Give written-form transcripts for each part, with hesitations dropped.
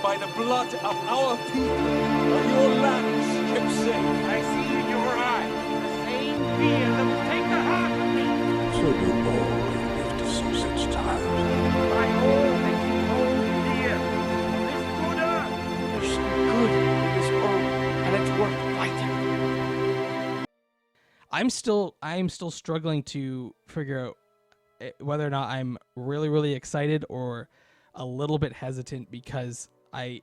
by the blood of our people are your lands kept safe. I see in your eyes the same fear that will take the heart of me. So do all who live to see such times. By all that you hold dear, this good earth. There's some good in this earth, and it's worth fighting. I'm still struggling to figure out whether or not I'm really, really excited or a little bit hesitant, because I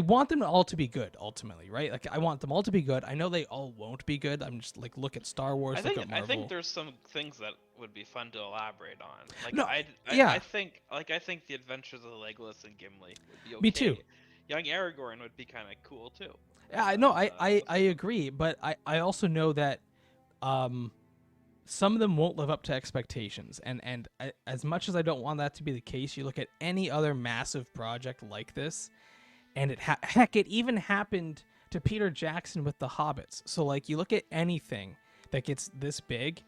want them all to be good ultimately, right? Like I want them all to be good. I know they all won't be good. I'm just like, look at Star Wars, look at Marvel. I think there's some things that would be fun to elaborate on. Like No, I think the Adventures of Legolas and Gimli would be okay. Me too. Young Aragorn would be kind of cool too. Yeah, I know. I agree, but I also know that some of them won't live up to expectations, and as much as I don't want that to be the case, you look at any other massive project like this, and it even happened to Peter Jackson with The Hobbits. So like, you look at anything that gets this big,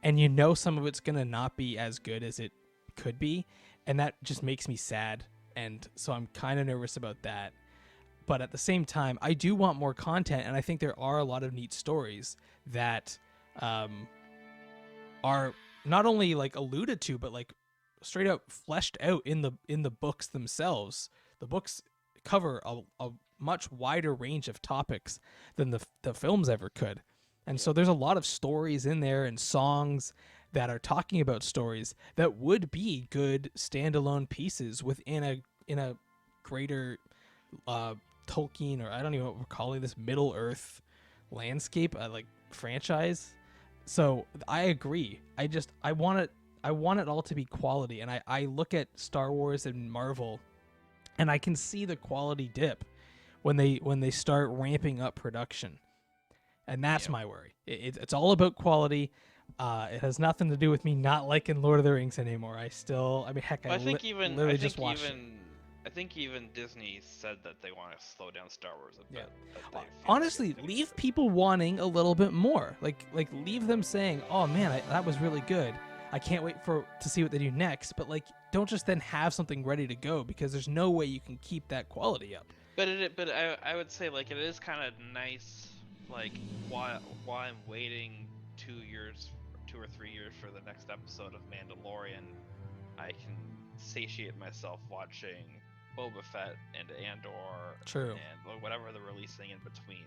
and you know some of it's gonna not be as good as it could be, and that just makes me sad, and so I'm kind of nervous about that. But at the same time, I do want more content, and I think there are a lot of neat stories that are not only like alluded to, but like straight up fleshed out in the books themselves. The books cover a much wider range of topics than the films ever could. And so there's a lot of stories in there and songs that are talking about stories that would be good standalone pieces within a greater Tolkien, or I don't even know what we're calling this, Middle Earth landscape, like franchise. So I agree. I want it all to be quality, and I look at Star Wars and Marvel, and I can see the quality dip when they start ramping up production, and that's my worry. It's all about quality. It has nothing to do with me not liking Lord of the Rings anymore. I mean, heck, I think even Disney said that they want to slow down Star Wars a bit. Honestly, leave people wanting a little bit more. Like leave them saying, "Oh man, that was really good. I can't wait to see what they do next." But like, don't just then have something ready to go, because there's no way you can keep that quality up. But I would say, like, it is kind of nice, like, while I'm waiting 2 or 3 years for the next episode of Mandalorian, I can satiate myself watching Boba Fett and Andor, True, and whatever they're releasing in between.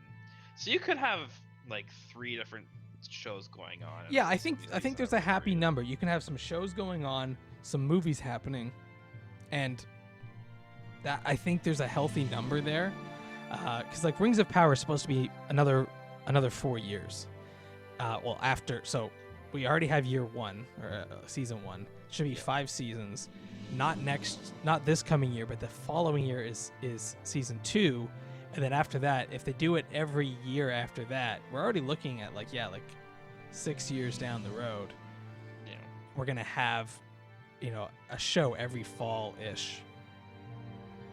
So you could have like 3 different shows going on. Yeah, I think there's a happy number. You can have some shows going on, some movies happening, and that, I think there's a healthy number there. Because like Rings of Power is supposed to be another 4 years. So we already have year 1 or season 1. It should be 5 seasons. Not this coming year, but the following year is season 2, and then after that, if they do it every year after that, we're already looking at like 6 years down the road. Yeah, we're gonna have, a show every fall-ish.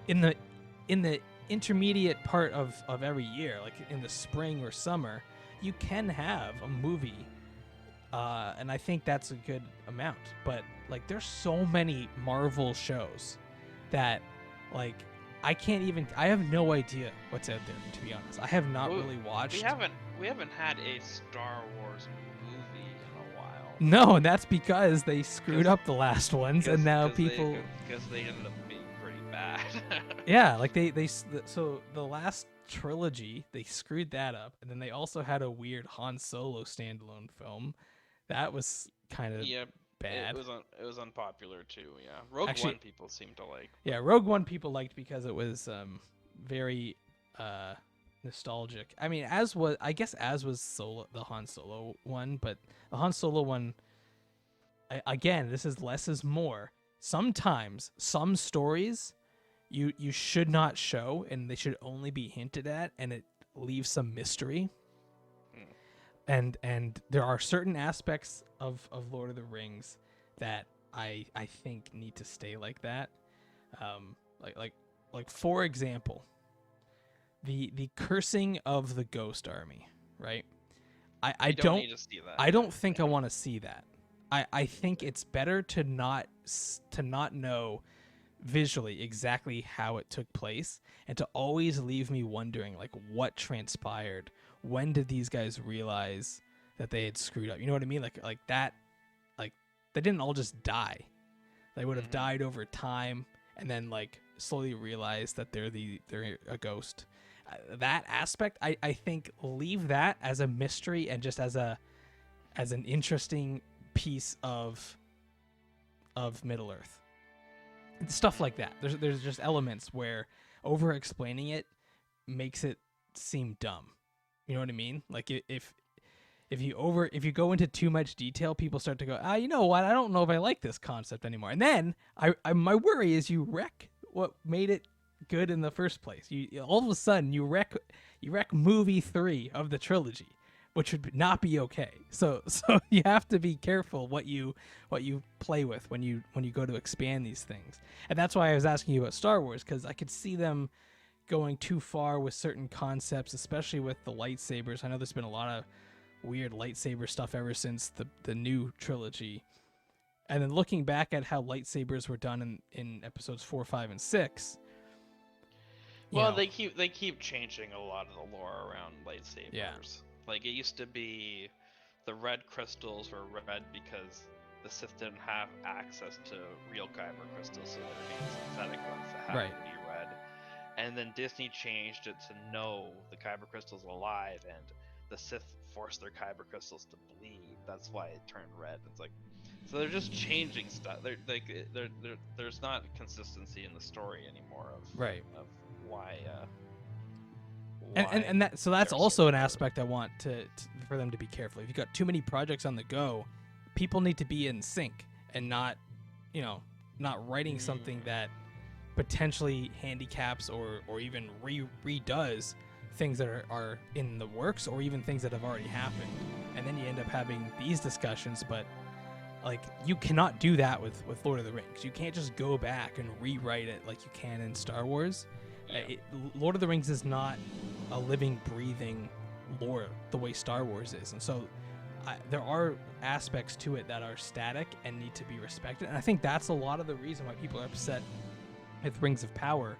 In the intermediate part of every year, like in the spring or summer, you can have a movie. And I think that's a good amount, but like there's so many Marvel shows that like I have no idea what's out there, to be honest. I have not really watched. We haven't had a Star Wars movie in a while. No, and that's because they screwed up the last ones, and now people because they ended up being pretty bad. Yeah, like so the last trilogy, they screwed that up, and then they also had a weird Han Solo standalone film. That was kind of bad. It was unpopular too. Yeah, Rogue One people seem to like. Yeah, Rogue One people liked because it was very nostalgic. I mean, as was the Han Solo one, but the Han Solo one, again, this is less is more. Sometimes some stories you should not show, and they should only be hinted at, and it leaves some mystery. And there are certain aspects of Lord of the Rings that I think need to stay like that. Like for example, the cursing of the Ghost Army, right? I don't need to see that. I don't think I want to see that. I think it's better to not know visually exactly how it took place, and to always leave me wondering like what transpired. When did these guys realize that they had screwed up? You know what I mean? Like that, like they didn't all just die. They would have died over time, and then like slowly realize that they're a ghost. That aspect, I think, leave that as a mystery and just as an interesting piece of Middle Earth. Stuff like that. There's just elements where over explaining it makes it seem dumb. You know what I mean? Like if you go into too much detail, people start to go, you know what? I don't know if I like this concept anymore. And then my worry is you wreck what made it good in the first place. You all of a sudden you wreck movie 3 of the trilogy, which would not be okay. So you have to be careful what you play with when you go to expand these things. And that's why I was asking you about Star Wars, because I could see them going too far with certain concepts, especially with the lightsabers. I know there's been a lot of weird lightsaber stuff ever since the new trilogy. And then looking back at how lightsabers were done in episodes 4, 5, and 6. Well, they keep changing a lot of the lore around lightsabers. Yeah. Like it used to be the red crystals were red because the Sith didn't have access to real kyber crystals, so they're being synthetic ones that happen to be red. And then Disney changed it to no, the kyber crystal's alive, and the Sith forced their kyber crystals to bleed. That's why it turned red. It's like, so they're just changing stuff. There's not consistency in the story anymore of why. And that's also an aspect I want for them to be careful. If you've got too many projects on the go, people need to be in sync and not writing something that potentially handicaps or even redoes things that are in the works, or even things that have already happened. And then you end up having these discussions, but like you cannot do that with Lord of the Rings. You can't just go back and rewrite it like you can in Star Wars. Lord of the Rings is not a living, breathing lore the way Star Wars is, and so there are aspects to it that are static and need to be respected. And I think that's a lot of the reason why people are upset with Rings of Power.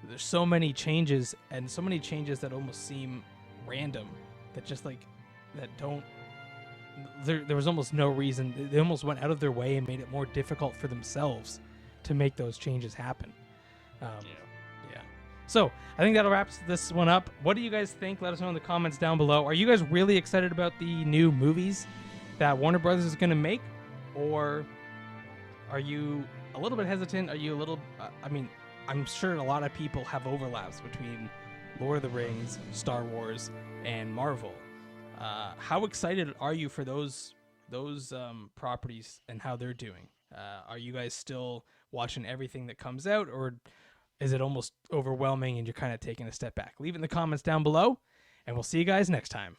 There's so many changes, and so many changes that almost seem random, that just like that don't. There was almost no reason. They almost went out of their way and made it more difficult for themselves to make those changes happen. So I think that'll wrap this one up. What do you guys think? Let us know in the comments down below. Are you guys really excited about the new movies that Warner Brothers is going to make? Or are you a little bit hesitant? Are you a little... I'm sure a lot of people have overlaps between Lord of the Rings, Star Wars, and Marvel. How excited are you for those properties and how they're doing? Are you guys still watching everything that comes out, or is it almost overwhelming and you're kind of taking a step back? Leave it in the comments down below, and we'll see you guys next time.